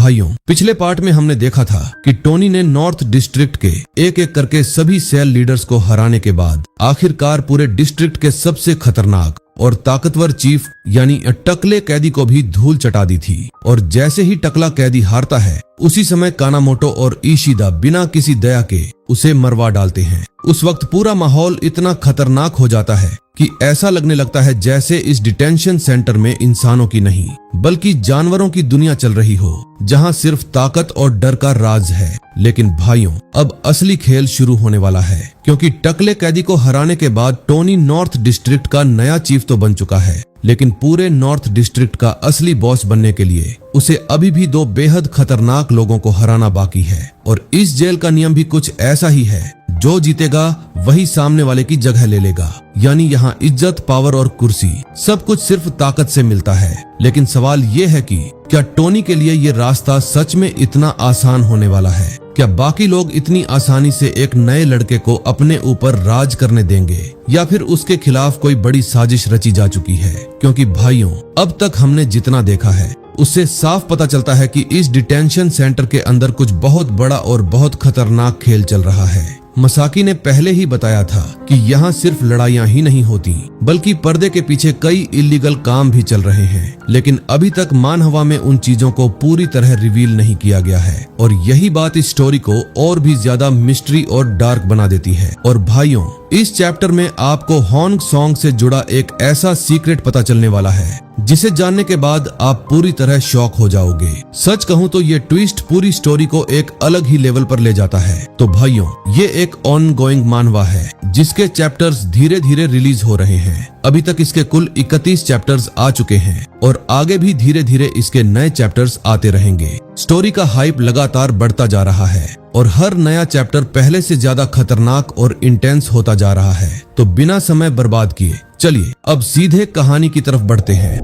भाइयों, पिछले पार्ट में हमने देखा था कि टोनी ने नॉर्थ डिस्ट्रिक्ट के एक एक करके सभी सेल लीडर्स को हराने के बाद आखिरकार पूरे डिस्ट्रिक्ट के सबसे खतरनाक और ताकतवर चीफ यानी टकले कैदी को भी धूल चटा दी थी। और जैसे ही टकला कैदी हारता है, उसी समय कानामोटो और ईशिदा बिना किसी दया के उसे मरवा डालते हैं। उस वक्त पूरा माहौल इतना खतरनाक हो जाता है कि ऐसा लगने लगता है जैसे इस डिटेंशन सेंटर में इंसानों की नहीं बल्कि जानवरों की दुनिया चल रही हो, जहां सिर्फ ताकत और डर का राज है। लेकिन भाइयों, अब असली खेल शुरू होने वाला है, क्योंकि टकले कैदी को हराने के बाद टोनी नॉर्थ डिस्ट्रिक्ट का नया चीफ तो बन चुका है, लेकिन पूरे नॉर्थ डिस्ट्रिक्ट का असली बॉस बनने के लिए उसे अभी भी दो बेहद खतरनाक लोगों को हराना बाकी है। और इस जेल का नियम भी कुछ ऐसा ही है, जो जीतेगा वही सामने वाले की जगह ले लेगा। यानी यहाँ इज्जत, पावर और कुर्सी सब कुछ सिर्फ ताकत से मिलता है। लेकिन सवाल ये है कि क्या टोनी के लिए ये रास्ता सच में इतना आसान होने वाला है? क्या बाकी लोग इतनी आसानी से एक नए लड़के को अपने ऊपर राज करने देंगे, या फिर उसके खिलाफ कोई बड़ी साजिश रची जा चुकी है? क्योंकि भाइयों, अब तक हमने जितना देखा है उससे साफ पता चलता है कि इस डिटेंशन सेंटर के अंदर कुछ बहुत बड़ा और बहुत खतरनाक खेल चल रहा है। मसाकी ने पहले ही बताया था कि यहाँ सिर्फ लड़ाइयाँ ही नहीं होती, बल्कि पर्दे के पीछे कई इलीगल काम भी चल रहे हैं। लेकिन अभी तक मानहवा में उन चीजों को पूरी तरह रिवील नहीं किया गया है, और यही बात इस स्टोरी को और भी ज्यादा मिस्ट्री और डार्क बना देती है। और भाइयों, इस चैप्टर में आपको हॉन्ग सॉन्ग से जुड़ा एक ऐसा सीक्रेट पता चलने वाला है जिसे जानने के बाद आप पूरी तरह शॉक हो जाओगे। सच कहूँ तो ये ट्विस्ट पूरी स्टोरी को एक अलग ही लेवल पर ले जाता है। तो भाइयों, ये एक ऑन गोइंग मानवा है जिसके चैप्टर्स धीरे धीरे रिलीज हो रहे हैं। अभी तक इसके कुल 31 चैप्टर्स आ चुके हैं और आगे भी धीरे धीरे इसके नए चैप्टर्स आते रहेंगे। स्टोरी का हाइप लगातार बढ़ता जा रहा है और हर नया चैप्टर पहले से ज्यादा खतरनाक और इंटेंस होता जा रहा है। तो बिना समय बर्बाद किए चलिए अब सीधे कहानी की तरफ बढ़ते हैं।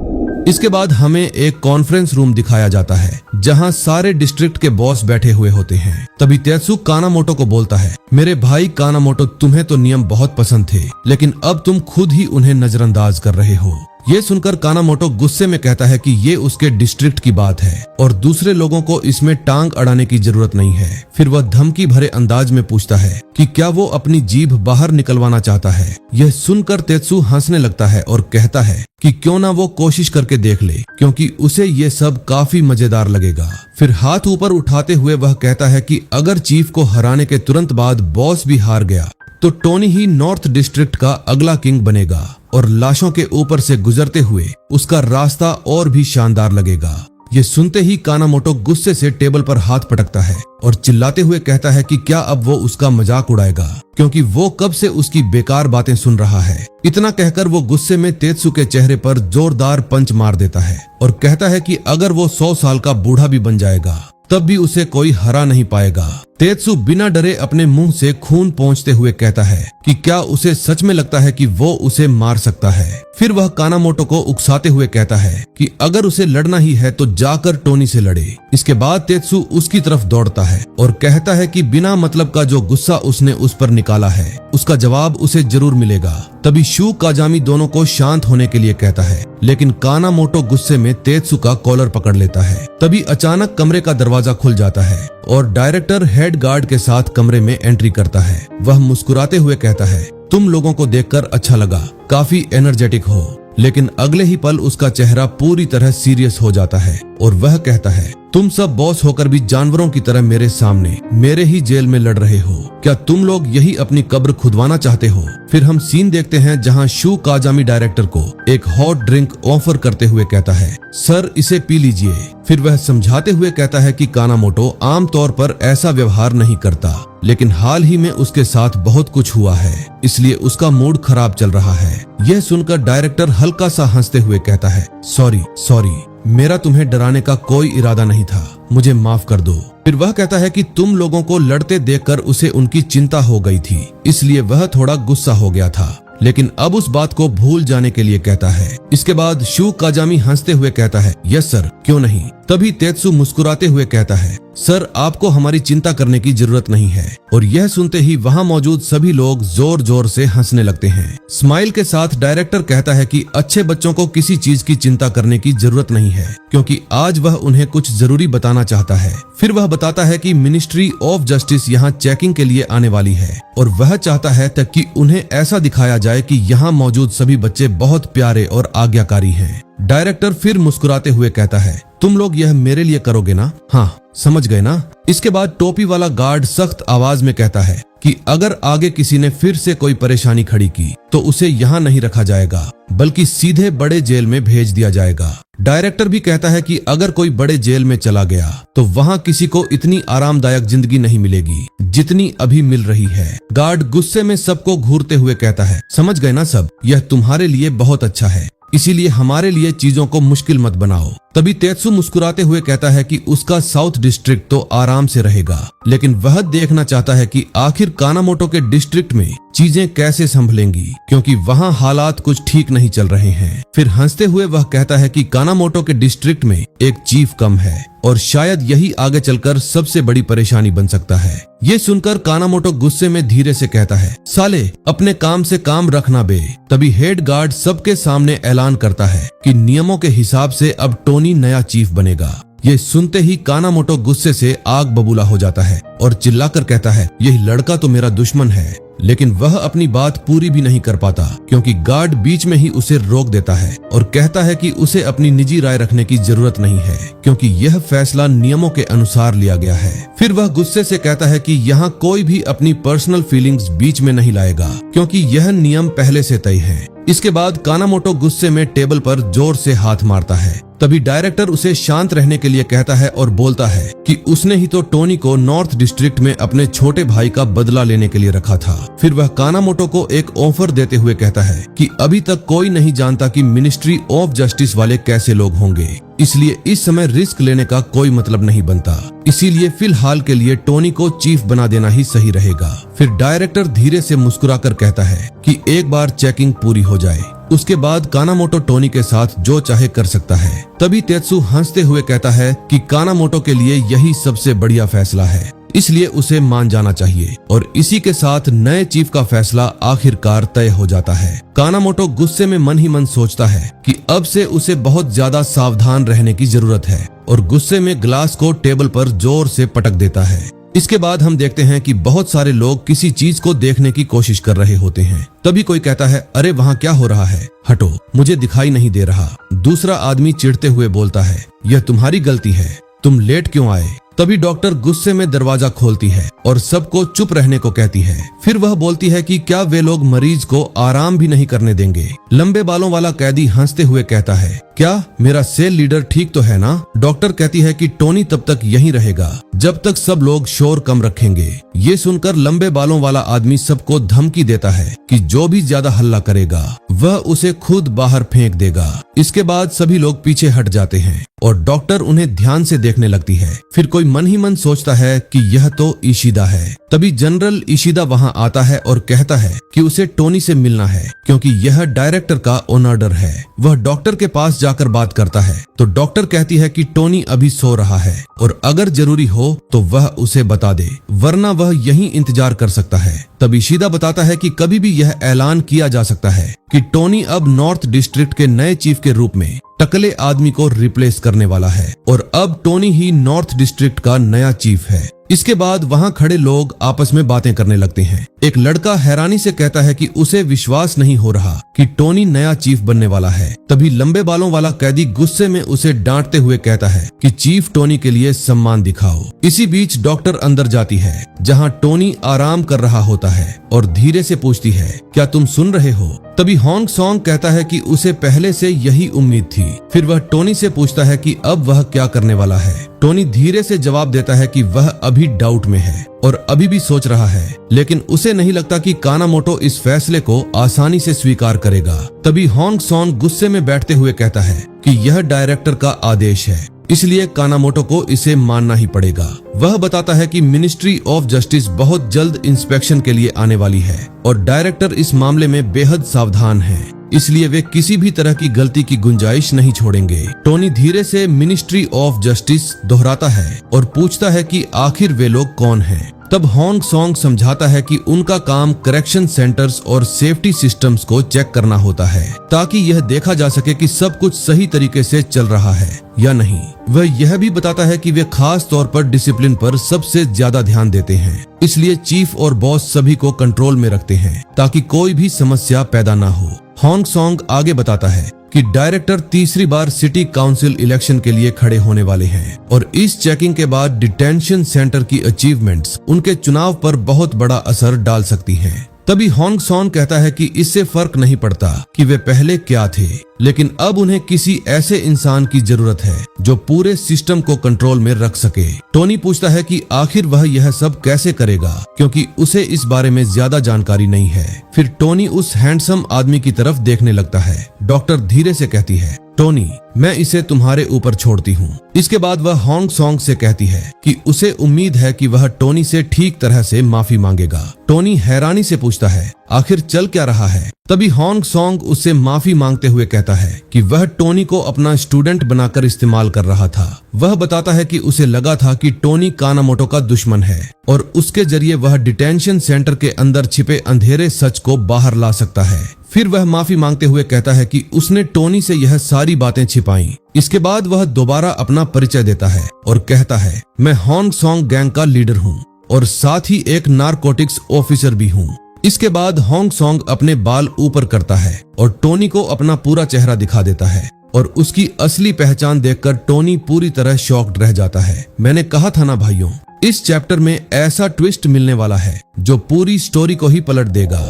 इसके बाद हमें एक कॉन्फ्रेंस रूम दिखाया जाता है जहां सारे डिस्ट्रिक्ट के बॉस बैठे हुए होते हैं। तभी तेत्सु कानामोटो को बोलता है, मेरे भाई कानामोटो, तुम्हें तो नियम बहुत पसंद थे, लेकिन अब तुम खुद ही उन्हें नजरअंदाज कर रहे हो। ये सुनकर कानामोटो गुस्से में कहता है कि ये उसके डिस्ट्रिक्ट की बात है और दूसरे लोगों को इसमें टांग अड़ाने की जरूरत नहीं है। फिर वह धमकी भरे अंदाज में पूछता है कि क्या वो अपनी जीभ बाहर निकलवाना चाहता है। यह सुनकर तेत्सु हंसने लगता है और कहता है कि क्यों ना वो कोशिश करके देख ले, क्योंकि उसे ये सब काफी मजेदार लगेगा। फिर हाथ ऊपर उठाते हुए वह कहता है कि अगर चीफ को हराने के तुरंत बाद बॉस भी हार गया तो टोनी ही नॉर्थ डिस्ट्रिक्ट का अगला किंग बनेगा और लाशों के ऊपर से गुजरते हुए उसका रास्ता और भी शानदार लगेगा। ये सुनते ही कानामोटो गुस्से से टेबल पर हाथ पटकता है और चिल्लाते हुए कहता है कि क्या अब वो उसका मजाक उड़ाएगा, क्योंकि वो कब से उसकी बेकार बातें सुन रहा है। इतना कहकर वो गुस्से में तेत्सु के चेहरे पर जोरदार पंच मार देता है और कहता है कि अगर वो 100 साल का बूढ़ा भी बन जाएगा तब भी उसे कोई हरा नहीं पाएगा। तेत्सु बिना डरे अपने मुंह से खून पोंछते हुए कहता है कि क्या उसे सच में लगता है कि वो उसे मार सकता है। फिर वह कानामोटो को उकसाते हुए कहता है कि अगर उसे लड़ना ही है तो जाकर टोनी से लड़े। इसके बाद तेत्सु उसकी तरफ दौड़ता है और कहता है कि बिना मतलब का जो गुस्सा उसने उस पर निकाला है उसका जवाब उसे जरूर मिलेगा। तभी शू काजामी दोनों को शांत होने के लिए कहता है, लेकिन कानामोटो गुस्से में तेत्सु का कॉलर पकड़ लेता है। तभी अचानक कमरे का दरवाजा खुल जाता है और डायरेक्टर हेड गार्ड के साथ कमरे में एंट्री करता है। वह मुस्कुराते हुए कहता है, तुम लोगों को देखकर अच्छा लगा, काफी एनर्जेटिक हो। लेकिन अगले ही पल उसका चेहरा पूरी तरह सीरियस हो जाता है और वह कहता है, तुम सब बॉस होकर भी जानवरों की तरह मेरे सामने मेरे ही जेल में लड़ रहे हो। क्या तुम लोग यही अपनी कब्र खुदवाना चाहते हो? फिर हम सीन देखते हैं जहां शू काजामी डायरेक्टर को एक हॉट ड्रिंक ऑफर करते हुए कहता है, सर इसे पी लीजिए। फिर वह समझाते हुए कहता है कि कानामोटो आमतौर पर ऐसा व्यवहार नहीं करता, लेकिन हाल ही में उसके साथ बहुत कुछ हुआ है, इसलिए उसका मूड खराब चल रहा है। यह सुनकर डायरेक्टर हल्का सा हंसते हुए कहता है, सॉरी, मेरा तुम्हें डराने का कोई इरादा नहीं था, मुझे माफ कर दो। फिर वह कहता है कि तुम लोगों को लड़ते देखकर उसे उनकी चिंता हो गई थी, इसलिए वह थोड़ा गुस्सा हो गया था, लेकिन अब उस बात को भूल जाने के लिए कहता है। इसके बाद शू काजामी हंसते हुए कहता है, यस सर, क्यों नहीं। तभी तेत्सु मुस्कुराते हुए कहता है, सर आपको हमारी चिंता करने की जरूरत नहीं है। और यह सुनते ही वहाँ मौजूद सभी लोग जोर जोर से हंसने लगते हैं। स्माइल के साथ डायरेक्टर कहता है कि अच्छे बच्चों को किसी चीज की चिंता करने की जरूरत नहीं है, क्योंकि आज वह उन्हें कुछ जरूरी बताना चाहता है। फिर वह बताता है कि मिनिस्ट्री ऑफ जस्टिस यहाँ चेकिंग के लिए आने वाली है और वह चाहता है कि उन्हें ऐसा दिखाया जाए कि यहाँ मौजूद सभी बच्चे बहुत प्यारे और आज्ञाकारी हैं। डायरेक्टर फिर मुस्कुराते हुए कहता है, तुम लोग यह मेरे लिए करोगे ना? हाँ, समझ गए ना? इसके बाद टोपी वाला गार्ड सख्त आवाज में कहता है कि अगर आगे किसी ने फिर से कोई परेशानी खड़ी की तो उसे यहाँ नहीं रखा जाएगा, बल्कि सीधे बड़े जेल में भेज दिया जाएगा। डायरेक्टर भी कहता है कि अगर कोई बड़े जेल में चला गया तो वहाँ किसी को इतनी आरामदायक जिंदगी नहीं मिलेगी जितनी अभी मिल रही है। गार्ड गुस्से में सबको घूरते हुए कहता है, समझ गए ना सब? यह तुम्हारे लिए बहुत अच्छा है, इसीलिए हमारे लिए चीजों को मुश्किल मत बनाओ। तभी तेत्सु मुस्कुराते हुए कहता है कि उसका साउथ डिस्ट्रिक्ट तो आराम से रहेगा, लेकिन वह देखना चाहता है कि आखिर कानामोटो के डिस्ट्रिक्ट में चीजें कैसे संभलेंगी, क्योंकि वहाँ हालात कुछ ठीक नहीं चल रहे हैं। फिर हंसते हुए वह कहता है कि कानामोटो के डिस्ट्रिक्ट में एक चीफ कम है और शायद यही आगे चलकर सबसे बड़ी परेशानी बन सकता है। ये सुनकर कानामोटो गुस्से में धीरे से कहता है, साले अपने काम से काम रखना बे। तभी हेड गार्ड सबके सामने ऐलान करता है कि नियमों के हिसाब से अब टोनी नया चीफ बनेगा। ये सुनते ही कानामोटो गुस्से से आग बबूला हो जाता है और चिल्लाकर कहता है, यही लड़का तो मेरा दुश्मन है। लेकिन वह अपनी बात पूरी भी नहीं कर पाता, क्योंकि गार्ड बीच में ही उसे रोक देता है और कहता है कि उसे अपनी निजी राय रखने की जरूरत नहीं है, क्योंकि यह फैसला नियमों के अनुसार लिया गया है। फिर वह गुस्से से कहता है कि यहाँ कोई भी अपनी पर्सनल फीलिंग्स बीच में नहीं लाएगा, क्योंकि यह नियम पहले से तय है। इसके बाद कानामोटो गुस्से में टेबल पर जोर से हाथ मारता है। तभी डायरेक्टर उसे शांत रहने के लिए कहता है और बोलता है कि उसने ही तो टोनी को नॉर्थ डिस्ट्रिक्ट में अपने छोटे भाई का बदला लेने के लिए रखा था। फिर वह कानामोटो को एक ऑफर देते हुए कहता है कि अभी तक कोई नहीं जानता कि मिनिस्ट्री ऑफ जस्टिस वाले कैसे लोग होंगे, इसलिए इस समय रिस्क लेने का कोई मतलब नहीं बनता। इसीलिए फिलहाल के लिए टोनी को चीफ बना देना ही सही रहेगा। फिर डायरेक्टर धीरे से मुस्कुराकर कहता है कि एक बार चेकिंग पूरी हो जाए, उसके बाद कानामोटो टोनी के साथ जो चाहे कर सकता है। तभी तेत्सु हंसते हुए कहता है कि कानामोटो के लिए यही सबसे बढ़िया फैसला है, इसलिए उसे मान जाना चाहिए। और इसी के साथ नए चीफ का फैसला आखिरकार तय हो जाता है। कानामोटो गुस्से में मन ही मन सोचता है कि अब से उसे बहुत ज्यादा सावधान रहने की जरूरत है और गुस्से में ग्लास को टेबल पर जोर से पटक देता है। इसके बाद हम देखते हैं कि बहुत सारे लोग किसी चीज को देखने की कोशिश कर रहे होते हैं। तभी कोई कहता है, अरे वहाँ क्या हो रहा है? हटो, मुझे दिखाई नहीं दे रहा। दूसरा आदमी चिढ़ते हुए बोलता है, यह तुम्हारी गलती है, तुम लेट क्यों आए? तभी डॉक्टर गुस्से में दरवाजा खोलती है और सबको चुप रहने को कहती है। फिर वह बोलती है कि क्या वे लोग मरीज को आराम भी नहीं करने देंगे? लंबे बालों वाला कैदी हंसते हुए कहता है, क्या मेरा सेल लीडर ठीक तो है ना? डॉक्टर कहती है कि टोनी तब तक यहीं रहेगा जब तक सब लोग शोर कम रखेंगे। ये सुनकर लंबे बालों वाला आदमी सबको धमकी देता है कि जो भी ज्यादा हल्ला करेगा वह उसे खुद बाहर फेंक देगा। इसके बाद सभी लोग पीछे हट जाते हैं और डॉक्टर उन्हें ध्यान से देखने लगती है। फिर कोई मन ही मन सोचता है कि यह तो इशिदा है। तभी जनरल इशिदा वहां आता है और कहता है कि उसे टोनी से मिलना है, क्योंकि यह डायरेक्टर का ऑर्डर है। वह डॉक्टर के पास जाकर बात करता है तो डॉक्टर कहती है कि टोनी अभी सो रहा है और अगर जरूरी हो तो वह उसे बता दे, वरना वह यहीं इंतजार कर सकता है। तब इशिदा बताता है कि कभी भी यह ऐलान किया जा सकता है कि टोनी अब नॉर्थ डिस्ट्रिक्ट के नए चीफ के रूप में टकले आदमी को रिप्लेस करने वाला है और अब टोनी ही नॉर्थ डिस्ट्रिक्ट का नया चीफ है। इसके बाद वहां खड़े लोग आपस में बातें करने लगते हैं। एक लड़का हैरानी से कहता है कि उसे विश्वास नहीं हो रहा कि टोनी नया चीफ बनने वाला है। तभी लंबे बालों वाला कैदी गुस्से में उसे डांटते हुए कहता है कि चीफ टोनी के लिए सम्मान दिखाओ। इसी बीच डॉक्टर अंदर जाती है जहां टोनी आराम कर रहा होता है और धीरे से पूछती है, क्या तुम सुन रहे हो? तभी हॉन्ग सॉन्ग कहता है कि उसे पहले से यही उम्मीद थी। फिर वह टोनी से पूछता है कि अब वह क्या करने वाला है। टोनी धीरे से जवाब देता है कि वह अभी डाउट में है और अभी भी सोच रहा है, लेकिन उसे नहीं लगता कि कानामोटो इस फैसले को आसानी से स्वीकार करेगा। तभी हॉन्ग सॉन्ग गुस्से में बैठते हुए कहता है कि यह डायरेक्टर का आदेश है, इसलिए कानामोटो को इसे मानना ही पड़ेगा। वह बताता है कि मिनिस्ट्री ऑफ जस्टिस बहुत जल्द इंस्पेक्शन के लिए आने वाली है और डायरेक्टर इस मामले में बेहद सावधान है। इसलिए वे किसी भी तरह की गलती की गुंजाइश नहीं छोड़ेंगे। टोनी धीरे से मिनिस्ट्री ऑफ जस्टिस दोहराता है और पूछता है कि आखिर वे लोग कौन हैं। तब हॉन्ग सॉन्ग समझाता है कि उनका काम करेक्शन सेंटर्स और सेफ्टी सिस्टम्स को चेक करना होता है, ताकि यह देखा जा सके कि सब कुछ सही तरीके से चल रहा है या नहीं। वह यह भी बताता है कि वे खास तौर पर डिसिप्लिन पर सबसे ज्यादा ध्यान देते हैं, इसलिए चीफ और बॉस सभी को कंट्रोल में रखते हैं ताकि कोई भी समस्या पैदा ना हो। हॉन्ग सॉन्ग आगे बताता है कि डायरेक्टर तीसरी बार सिटी काउंसिल इलेक्शन के लिए खड़े होने वाले हैं और इस चेकिंग के बाद डिटेंशन सेंटर की अचीवमेंट्स उनके चुनाव पर बहुत बड़ा असर डाल सकती हैं। तभी हॉन्ग सॉन्ग कहता है कि इससे फर्क नहीं पड़ता कि वे पहले क्या थे, लेकिन अब उन्हें किसी ऐसे इंसान की जरूरत है जो पूरे सिस्टम को कंट्रोल में रख सके। टोनी पूछता है कि आखिर वह यह सब कैसे करेगा, क्योंकि उसे इस बारे में ज्यादा जानकारी नहीं है। फिर टोनी उस हैंडसम आदमी की तरफ देखने लगता है। डॉक्टर धीरे से कहती है, टोनी, मैं इसे तुम्हारे ऊपर छोड़ती हूँ। इसके बाद वह हॉन्ग सॉन्ग से कहती है कि उसे उम्मीद है कि वह टोनी से ठीक तरह से माफी मांगेगा। टोनी हैरानी से पूछता है, आखिर चल क्या रहा है? तभी हॉन्ग सॉन्ग उससे माफी मांगते हुए कहता है कि वह टोनी को अपना स्टूडेंट बनाकर इस्तेमाल कर रहा था। वह बताता है कि उसे लगा था कि टोनी कानामोटो का दुश्मन है और उसके जरिए वह डिटेंशन सेंटर के अंदर छिपे अंधेरे सच को बाहर ला सकता है। फिर वह माफी मांगते हुए कहता है कि उसने टोनी से यह सारी बातें छिपाई। इसके बाद वह दोबारा अपना परिचय देता है और कहता है, मैं हॉन्ग सॉन्ग गैंग का लीडर हूँ और साथ ही एक नारकोटिक्स ऑफिसर भी हूँ। इसके बाद हॉन्ग सॉन्ग अपने बाल ऊपर करता है और टोनी को अपना पूरा चेहरा दिखा देता है और उसकी असली पहचान देखकर टोनी पूरी तरह शॉक्ड रह जाता है। मैंने कहा था ना भाइयों, इस चैप्टर में ऐसा ट्विस्ट मिलने वाला है जो पूरी स्टोरी को ही पलट देगा।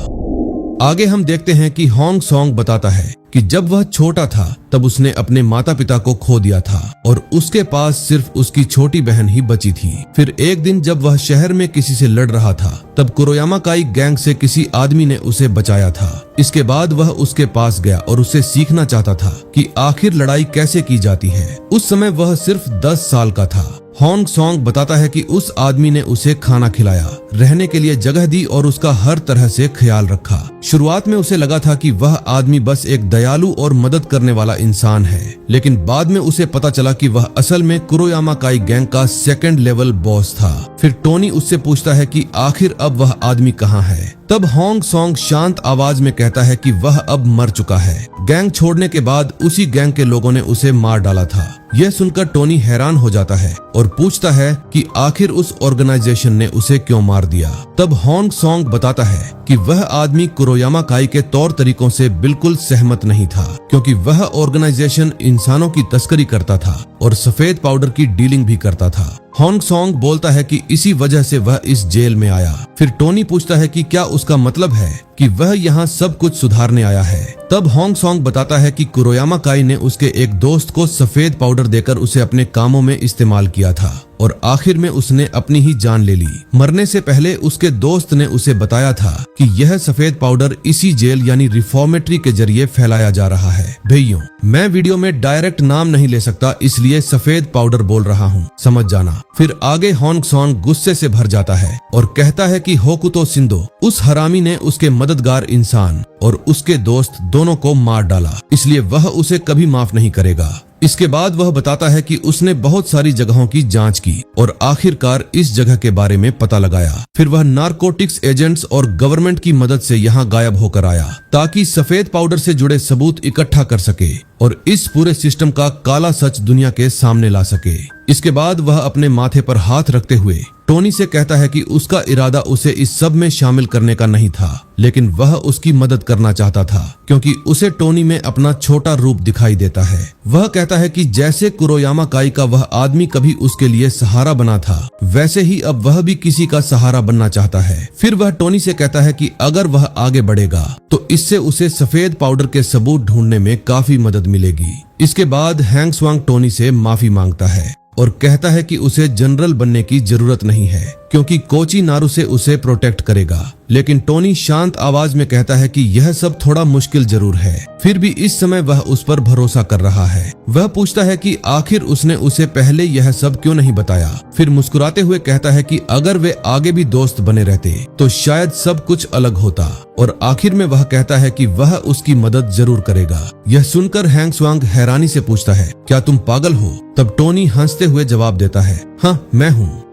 आगे हम देखते हैं कि हॉन्ग सॉन्ग बताता है कि जब वह छोटा था तब उसने अपने माता पिता को खो दिया था और उसके पास सिर्फ उसकी छोटी बहन ही बची थी। फिर एक दिन जब वह शहर में किसी से लड़ रहा था तब कुरोयामा काई गैंग से किसी आदमी ने उसे बचाया था। इसके बाद वह उसके पास गया और उसे सीखना चाहता था कि आखिर लड़ाई कैसे की जाती है। उस समय वह सिर्फ 10 साल का था। हॉन्ग सॉन्ग बताता है कि उस आदमी ने उसे खाना खिलाया, रहने के लिए जगह दी और उसका हर तरह से ख्याल रखा। शुरुआत में उसे लगा था कि वह आदमी बस एक दयालु और मदद करने वाला इंसान है, लेकिन बाद में उसे पता चला कि वह असल में कुरोयामा काई गैंग का 2nd लेवल बॉस था। फिर टोनी उससे पूछता है कि आखिर अब वह आदमी कहाँ है। तब हॉन्ग सॉन्ग शांत आवाज में कहता है कि वह अब मर चुका है। गैंग छोड़ने के बाद उसी गैंग के लोगों ने उसे मार डाला था। यह सुनकर टोनी हैरान हो जाता है और पूछता है कि आखिर उस ऑर्गेनाइजेशन ने उसे क्यों मार दिया। तब हॉन्ग सॉन्ग बताता है कि वह आदमी कुरोयामा काई के तौर तरीकों से बिल्कुल सहमत नहीं था, क्योंकि वह ऑर्गेनाइजेशन इंसानों की तस्करी करता था और सफेद पाउडर की डीलिंग भी करता था। हॉन्ग सॉन्ग बोलता है कि इसी वजह से वह इस जेल में आया। फिर टोनी पूछता है कि क्या उसका मतलब है कि वह यहाँ सब कुछ सुधारने आया है। तब हॉन्ग सॉन्ग बताता है कि कुरोयामा काई ने उसके एक दोस्त को सफेद पाउडर देकर उसे अपने कामों में इस्तेमाल किया था और आखिर में उसने अपनी ही जान ले ली। मरने से पहले उसके दोस्त ने उसे बताया था कि यह सफेद पाउडर इसी जेल यानी रिफॉर्मेटरी के जरिए फैलाया जा रहा है। भैया, मैं वीडियो में डायरेक्ट नाम नहीं ले सकता, इसलिए सफेद पाउडर बोल रहा हूँ, समझ जाना। फिर आगे हॉन्ग सॉन्ग गुस्से से भर जाता है और कहता है कि होकुतो शिंदो उस हरामी ने उसके मददगार इंसान और उसके दोस्त दोनों को मार डाला, इसलिए वह उसे कभी माफ नहीं करेगा। इसके बाद वह बताता है कि उसने बहुत सारी जगहों की जांच की और आखिरकार इस जगह के बारे में पता लगाया। फिर वह नारकोटिक्स एजेंट्स और गवर्नमेंट की मदद से यहाँ गायब होकर आया ताकि सफेद पाउडर से जुड़े सबूत इकट्ठा कर सके और इस पूरे सिस्टम का काला सच दुनिया के सामने ला सके। इसके बाद वह अपने माथे पर हाथ रखते हुए टोनी से कहता है कि उसका इरादा उसे इस सब में शामिल करने का नहीं था, लेकिन वह उसकी मदद करना चाहता था क्योंकि उसे टोनी में अपना छोटा रूप दिखाई देता है। वह कहता है कि जैसे कुरोयामा काई का वह आदमी कभी उसके लिए सहारा बना था, वैसे ही अब वह भी किसी का सहारा बनना चाहता है। फिर वह टोनी से कहता है कि अगर वह आगे बढ़ेगा तो इससे उसे सफेद पाउडर के सबूत ढूंढने में काफी मदद मिलेगी। इसके बाद हैंग स्वांग टोनी से माफी मांगता है और कहता है कि उसे जनरल बनने की जरूरत नहीं है, क्योंकि कोची नारू से उसे प्रोटेक्ट करेगा। लेकिन टोनी शांत आवाज में कहता है कि यह सब थोड़ा मुश्किल जरूर है, फिर भी इस समय वह उस पर भरोसा कर रहा है। वह पूछता है कि आखिर उसने उसे पहले यह सब क्यों नहीं बताया। फिर मुस्कुराते हुए कहता है कि अगर वे आगे भी दोस्त बने रहते तो शायद सब कुछ अलग होता। और आखिर में वह कहता है कि वह उसकी मदद जरूर करेगा। यह सुनकर हैंग स्वांग हैरानी से पूछता है, क्या तुम पागल हो? तब टोनी हंसते हुए जवाब देता है, हाँ मैं हूँ।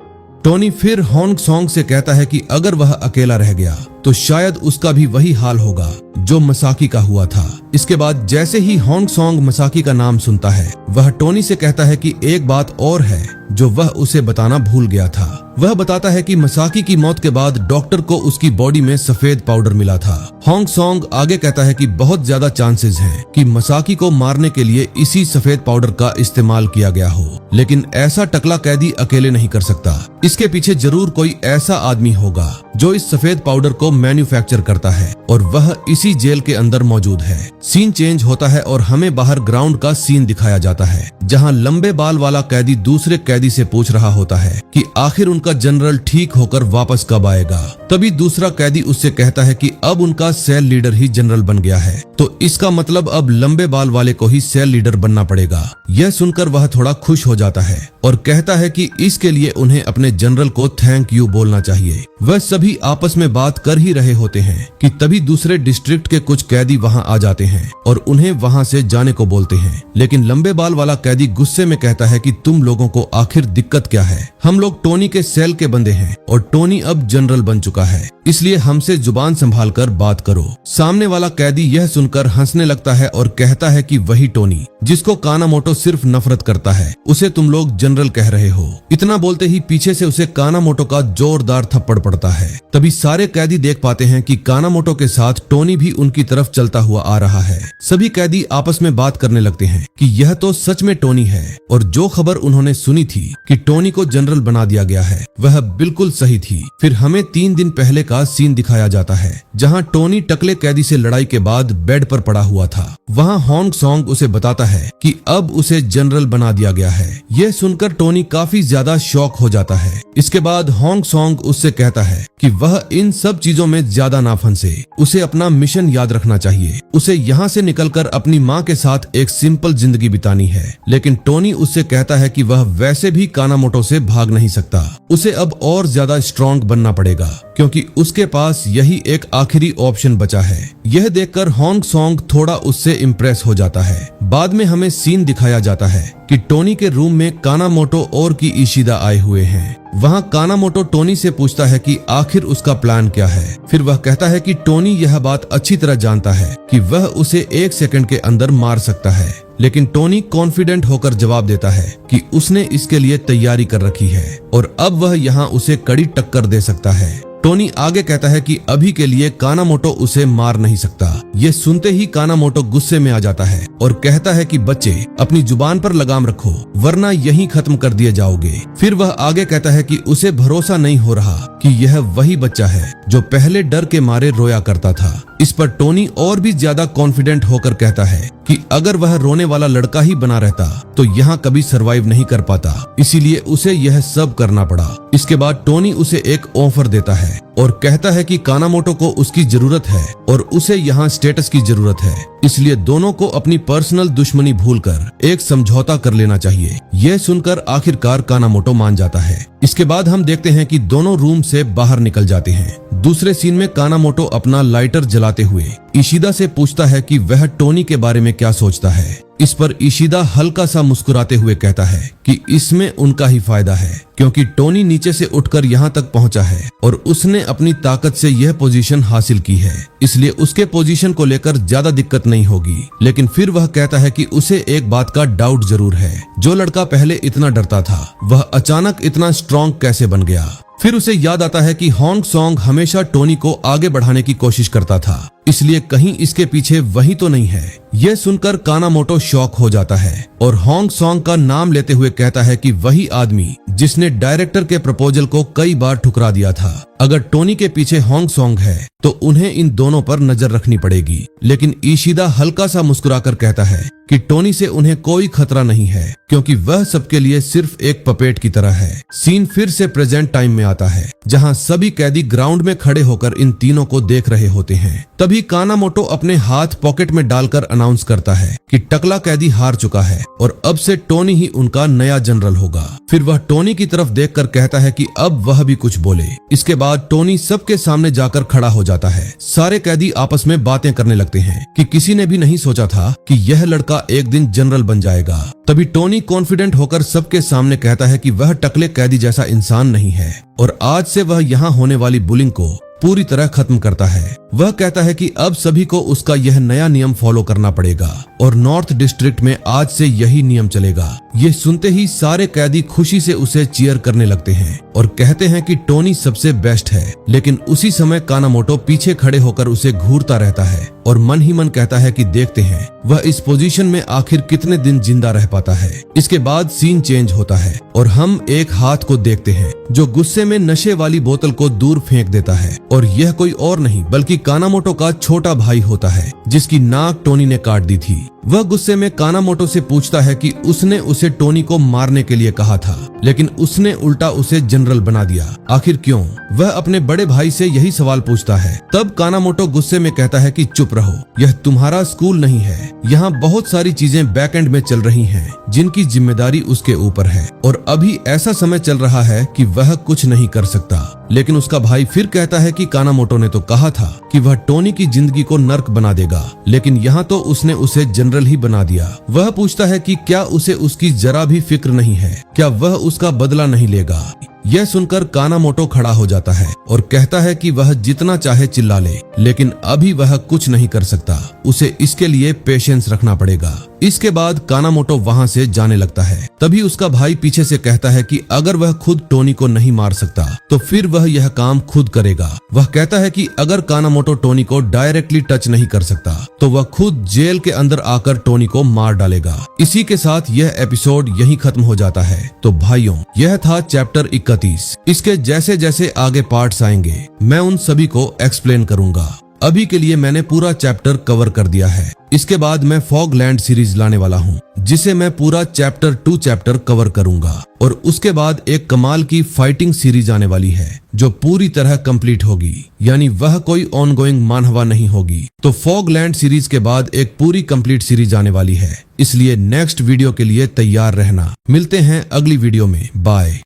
टोनी फिर होंग सॉन्ग से कहता है कि अगर वह अकेला रह गया तो शायद उसका भी वही हाल होगा जो मसाकी का हुआ था। इसके बाद जैसे ही होंग सॉन्ग मसाकी का नाम सुनता है, वह टोनी से कहता है कि एक बात और है जो वह उसे बताना भूल गया था। वह बताता है कि मसाकी की मौत के बाद डॉक्टर को उसकी बॉडी में सफेद पाउडर मिला था। होंग सॉन्ग आगे कहता है कि बहुत ज्यादा चांसेस हैं कि मसाकी को मारने के लिए इसी सफेद पाउडर का इस्तेमाल किया गया हो, लेकिन ऐसा टकला कैदी अकेले नहीं कर सकता। इसके पीछे जरूर कोई ऐसा आदमी होगा जो इस सफेद पाउडर को मैन्युफैक्चर करता है और वह इसी जेल के अंदर मौजूद है। सीन चेंज होता है और हमें बाहर ग्राउंड का सीन दिखाया जाता है, जहां लंबे बाल वाला कैदी दूसरे कैदी से पूछ रहा होता है कि आखिर उनका जनरल ठीक होकर वापस कब आएगा। तभी दूसरा कैदी उससे कहता है कि अब उनका सेल लीडर ही जनरल बन गया है, तो इसका मतलब अब लंबे बाल वाले को ही सेल लीडर बनना पड़ेगा। यह सुनकर वह थोड़ा खुश हो जाता है और कहता है कि इसके लिए उन्हें अपने जनरल को थैंक यू बोलना चाहिए। वह सभी आपस में बात कर ही रहे होते हैं कि तभी दूसरे डिस्ट्रिक्ट के कुछ कैदी वहां आ जाते हैं और उन्हें वहां से जाने को बोलते हैं। लेकिन लंबे बाल वाला कैदी गुस्से में कहता है कि तुम लोगों को आखिर दिक्कत क्या है? हम लोग टोनी के सेल के बंदे हैं और टोनी अब जनरल बन चुका है, इसलिए हमसे जुबान संभाल कर बात करो। सामने वाला कैदी यह सुनकर हंसने लगता है और कहता है कि वही टोनी जिसको कानामोटो सिर्फ नफरत करता है, उसे तुम लोग जनरल कह रहे हो। इतना बोलते ही पीछे से उसे कानामोटो का जोरदार थप्पड़ पड़ता है। तभी सारे कैदी देख पाते हैं कि कानामोटो के साथ टोनी भी उनकी तरफ चलता हुआ आ रहा है। सभी कैदी आपस में बात करने लगते हैं कि यह तो सच में टोनी है और जो खबर उन्होंने सुनी थी कि टोनी को जनरल बना दिया गया है वह बिल्कुल सही थी। फिर हमें 3 दिन पहले का सीन दिखाया जाता है, जहां टोनी टकले कैदी से लड़ाई के बाद बेड पर पड़ा हुआ था। वहां होंग सॉन्ग उसे बताता है कि अब उसे जनरल बना दिया गया है। यह सुनकर टोनी काफी ज्यादा शॉक हो जाता है। इसके बाद होंग सॉन्ग उससे कहता है कि वह इन सब चीजों में ज्यादा ना फंसे, उसे अपना मिशन याद रखना चाहिए। उसे यहाँ से निकलकर अपनी माँ के साथ एक सिंपल जिंदगी बितानी है। लेकिन टोनी उससे कहता है कि वह वैसे भी कानामोटो से भाग नहीं सकता, उसे अब और ज्यादा स्ट्रॉन्ग बनना पड़ेगा क्योंकि उसके पास यही एक आखिरी ऑप्शन बचा है। यह देखकर होंग सॉन्ग थोड़ा उससे इम्प्रेस हो जाता है। बाद में हमें सीन दिखाया जाता है कि टोनी के रूम में कानामोटो और की इशिदा आए हुए हैं। वहां कानामोटो टोनी से पूछता है कि आखिर उसका प्लान क्या है। फिर वह कहता है कि टोनी यह बात अच्छी तरह जानता है कि वह उसे 1 सेकंड के अंदर मार सकता है। लेकिन टोनी कॉन्फिडेंट होकर जवाब देता है कि उसने इसके लिए तैयारी कर रखी है और अब वह यहाँ उसे कड़ी टक्कर दे सकता है। टोनी आगे कहता है कि अभी के लिए कानामोटो उसे मार नहीं सकता। ये सुनते ही कानामोटो गुस्से में आ जाता है और कहता है कि बच्चे अपनी जुबान पर लगाम रखो वरना यहीं खत्म कर दिए जाओगे। फिर वह आगे कहता है कि उसे भरोसा नहीं हो रहा कि यह वही बच्चा है जो पहले डर के मारे रोया करता था। इस पर टोनी और भी ज्यादा कॉन्फिडेंट होकर कहता है कि अगर वह रोने वाला लड़का ही बना रहता तो यहाँ कभी सरवाइव नहीं कर पाता, इसीलिए उसे यह सब करना पड़ा। इसके बाद टोनी उसे एक ऑफर देता है और कहता है कि कानामोटो को उसकी जरूरत है और उसे यहाँ स्टेटस की जरूरत है, इसलिए दोनों को अपनी पर्सनल दुश्मनी भूलकर एक समझौता कर लेना चाहिए। यह सुनकर आखिरकार कानामोटो मान जाता है। इसके बाद हम देखते हैं कि दोनों रूम से बाहर निकल जाते हैं। दूसरे सीन में कानामोटो अपना लाइटर जलाते हुए इशिदा से पूछता है कि वह टोनी के बारे में क्या सोचता है। इस पर इशिदा हल्का सा मुस्कुराते हुए कहता है कि इसमें उनका ही फायदा है क्योंकि टोनी नीचे से उठकर यहाँ तक पहुँचा है और उसने अपनी ताकत से यह पोजीशन हासिल की है, इसलिए उसके पोजीशन को लेकर ज्यादा दिक्कत नहीं होगी। लेकिन फिर वह कहता है कि उसे एक बात का डाउट जरूर है, जो लड़का पहले इतना डरता था वह अचानक इतना स्ट्रॉन्ग कैसे बन गया। फिर उसे याद आता है कि होंग सॉन्ग हमेशा टोनी को आगे बढ़ाने की कोशिश करता था, इसलिए कहीं इसके पीछे वही तो नहीं है। यह सुनकर कानामोटो शॉक हो जाता है और होंग सॉन्ग का नाम लेते हुए कहता है कि वही आदमी जिसने डायरेक्टर के प्रपोजल को कई बार ठुकरा दिया था। अगर टोनी के पीछे होंग सॉन्ग है तो उन्हें इन दोनों पर नजर रखनी पड़ेगी। लेकिन ईशिदा हल्का सा मुस्कुराकर कहता है कि टोनी से उन्हें कोई खतरा नहीं है, क्योंकि वह सबके लिए सिर्फ एक पपेट की तरह है। सीन फिर से प्रेजेंट टाइम में आता है, जहां सभी कैदी ग्राउंड में खड़े होकर इन तीनों को देख रहे होते हैं। तभी कानामोटो अपने हाथ पॉकेट में डालकर अनाउंस करता है कि टकला कैदी हार चुका है और अब से टोनी ही उनका नया जनरल होगा। फिर वह टोनी की तरफ देखकर कहता है कि अब वह भी कुछ बोले। इसके बाद टोनी सबके सामने जाकर खड़ा हो जाता है। सारे कैदी आपस में बातें करने लगते हैं कि किसी ने भी नहीं सोचा था कि यह लड़का एक दिन जनरल बन जाएगा। तभी टोनी कॉन्फिडेंट होकर सबके सामने कहता है कि वह टकले कैदी जैसा इंसान नहीं है और आज से वह यहाँ होने वाली बुलिंग को पूरी तरह खत्म करता है। वह कहता है कि अब सभी को उसका यह नया नियम फॉलो करना पड़ेगा और नॉर्थ डिस्ट्रिक्ट में आज से यही नियम चलेगा। ये सुनते ही सारे कैदी खुशी से उसे चीयर करने लगते हैं और कहते हैं कि टोनी सबसे बेस्ट है। लेकिन उसी समय कानामोटो पीछे खड़े होकर उसे घूरता रहता है और मन ही मन कहता है कि देखते हैं वह इस पोजीशन में आखिर कितने दिन जिंदा रह पाता है। इसके बाद सीन चेंज होता है और हम एक हाथ को देखते हैं जो गुस्से में नशे वाली बोतल को दूर फेंक देता है और यह कोई और नहीं बल्कि कानामोटो का छोटा भाई होता है, जिसकी नाक टोनी ने काट दी थी। वह गुस्से में कानामोटो से पूछता है कि उसने उसे टोनी को मारने के लिए कहा था, लेकिन उसने उल्टा उसे जनरल बना दिया। आखिर क्यों? वह अपने बड़े भाई से यही सवाल पूछता है। तब कानामोटो गुस्से में कहता है कि चुप रहो, यह तुम्हारा स्कूल नहीं है। यहाँ बहुत सारी चीजें बैक एंड में चल रही हैं, जिनकी जिम्मेदारी उसके ऊपर है और अभी ऐसा समय चल रहा है कि वह कुछ नहीं कर सकता। लेकिन उसका भाई फिर कहता है कि कानामोटो ने तो कहा था कि वह टोनी की जिंदगी को नर्क बना देगा, लेकिन यहाँ तो उसने उसे जनरल ही बना दिया। वह पूछता है कि क्या उसे उसकी जरा भी फिक्र नहीं है, क्या वह उसका बदला नहीं लेगा। यह सुनकर कानामोटो खड़ा हो जाता है और कहता है कि वह जितना चाहे चिल्ला ले, लेकिन अभी वह कुछ नहीं कर सकता। उसे इसके लिए पेशेंस रखना पड़ेगा। इसके बाद कानामोटो वहां से जाने लगता है। तभी उसका भाई पीछे से कहता है कि अगर वह खुद टोनी को नहीं मार सकता तो फिर वह यह काम खुद करेगा। वह कहता है कि अगर कानामोटो टोनी को डायरेक्टली टच नहीं कर सकता तो वह खुद जेल के अंदर आकर टोनी को मार डालेगा। इसी के साथ यह एपिसोड यहीं खत्म हो जाता है। तो भाइयों, यह था चैप्टर 31। इसके जैसे जैसे आगे पार्ट्स आएंगे मैं उन सभी को एक्सप्लेन करूंगा। अभी के लिए मैंने पूरा चैप्टर कवर कर दिया है। इसके बाद मैं फॉगलैंड सीरीज लाने वाला हूँ, जिसे मैं पूरा चैप्टर 2 चैप्टर कवर करूंगा और उसके बाद एक कमाल की फाइटिंग सीरीज आने वाली है जो पूरी तरह कंप्लीट होगी, यानी वह कोई ऑनगोइंग मानहवा नहीं होगी। तो फॉगलैंड सीरीज के बाद एक पूरी कंप्लीट सीरीज आने वाली है, इसलिए नेक्स्ट वीडियो के लिए तैयार रहना। मिलते हैं अगली वीडियो में। बाय।